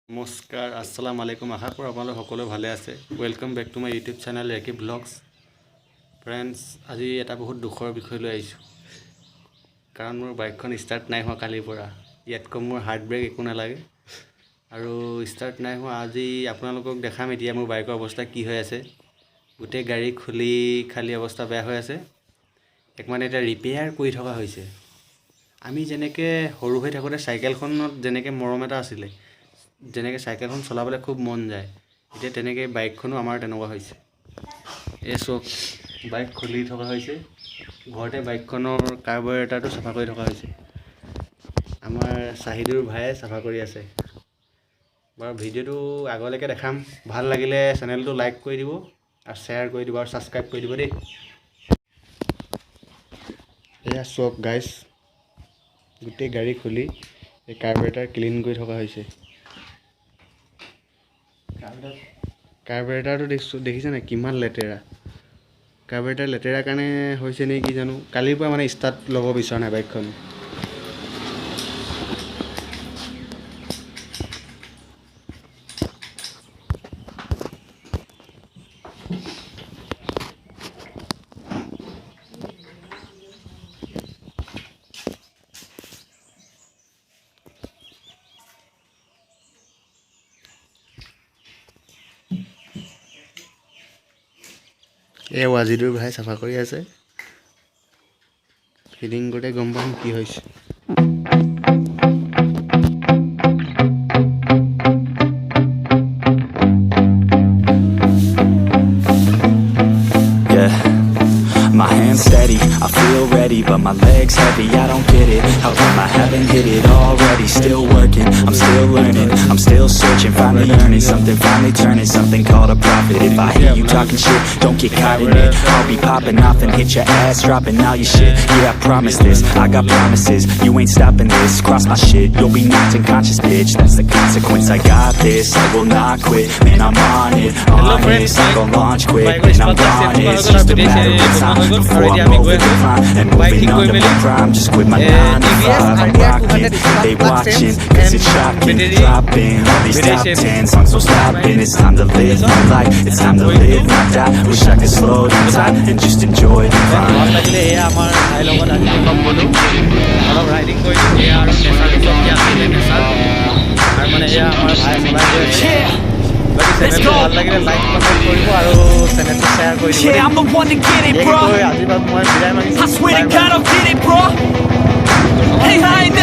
নমস্কাৰ আসসালামু আলাইকুম আশা কৰোঁ আপোনালোক সকলো ভালে আছে welcome back to my YouTube channel ৰেকি ব্লগছ ফ্ৰেণ্ডছ আজি এটা বহুত দুখৰ বিষয় লৈ আহিছোঁ কাৰণ মোৰ বাইকখন ষ্টাৰ্ট নাই হোৱা কালিৰ পৰা ইয়াতকৈ মোৰ হাৰ্ড ব্ৰেক একো নালাগে আৰু ষ্টাৰ্ট নাই হোৱা আজি আপোনালোকক দেখাম এতিয়া মোৰ বাইকৰ অৱস্থা কি হৈ আছে গোটেই গাড়ী খুলি খালি অৱস্থা বেয়া হৈ আছে এক মানে এটা ৰিপেয়াৰ কৰি থকা হৈছে আমি যেনেকৈ সৰু হৈ থাকোঁতে চাইকেলখনত যেনেকৈ মৰম এটা আছিলে যেনেকৈ চাইকেলখন চলাবলৈ খুব মন যায় এতিয়া তেনেকৈ বাইকখনো আমাৰ তেনেকুৱা হৈছে এই চব বাইক খুলি থকা হৈছে ঘৰতে বাইকখনৰ কাৰ্বাৰেটাৰটো চাফা কৰি থকা হৈছে আমাৰ চাহিদুৰ ভায়ে চাফা কৰি আছে বাৰু ভিডিঅ'টো আগলৈকে দেখাম ভাল লাগিলে চেনেলটো লাইক কৰি দিব আৰু শ্বেয়াৰ কৰি দিব আৰু ছাবস্ক্ৰাইব কৰি দিব দেই এয়া চব গাইজ গোটেই গাড়ী খুলি এই কাৰ্বাৰেটাৰ ক্লিন কৰি থকা হৈছে কাৰ্বাৰেটাৰটো দেখিছে নাই কিমান লেতেৰা কাৰ্বাৰেটাৰ লেতেৰা কাৰণে হৈছে নেকি কি জানো কালিৰ পৰা মানে ষ্টাৰ্ট ল'ব বিচৰা নাই বাইকখন এই ৱাজিদুৰ ভাই চাফা কৰি আছে ফিলিং কৰোঁতে গম পাম কি হৈছে My hands steady, I feel ready, but my legs heavy, I don't get it. How come I haven't hit it already? Still working, I'm still learning, I'm still searching, finally earning something, finally turning something called a profit. If I hear you talking shit, don't get caught in it. I'll be popping off and hit your ass, dropping all your shit. Yeah, I promise this, I got promises, you ain't stopping this. Cross my shit, you'll be knocked unconscious, bitch. That's the consequence, I got this, I will not quit. Man, I'm on it, this, I'm gon' launch quick. And I'm gone, it's just a matter of time before I'm over the line and moving on to my prime. Just quit my 9 to 5, I'm rocking. They watching, cause it's shocking. Dropping all these top 10 songs, so stopping. It's time to live my life, it's time to live my die. Wish I could slow down time and just enjoy the grind. Let's go. Yeah, I'm the one to get it, bro. I swear to God, I'll get it, bro. Hey, I ain't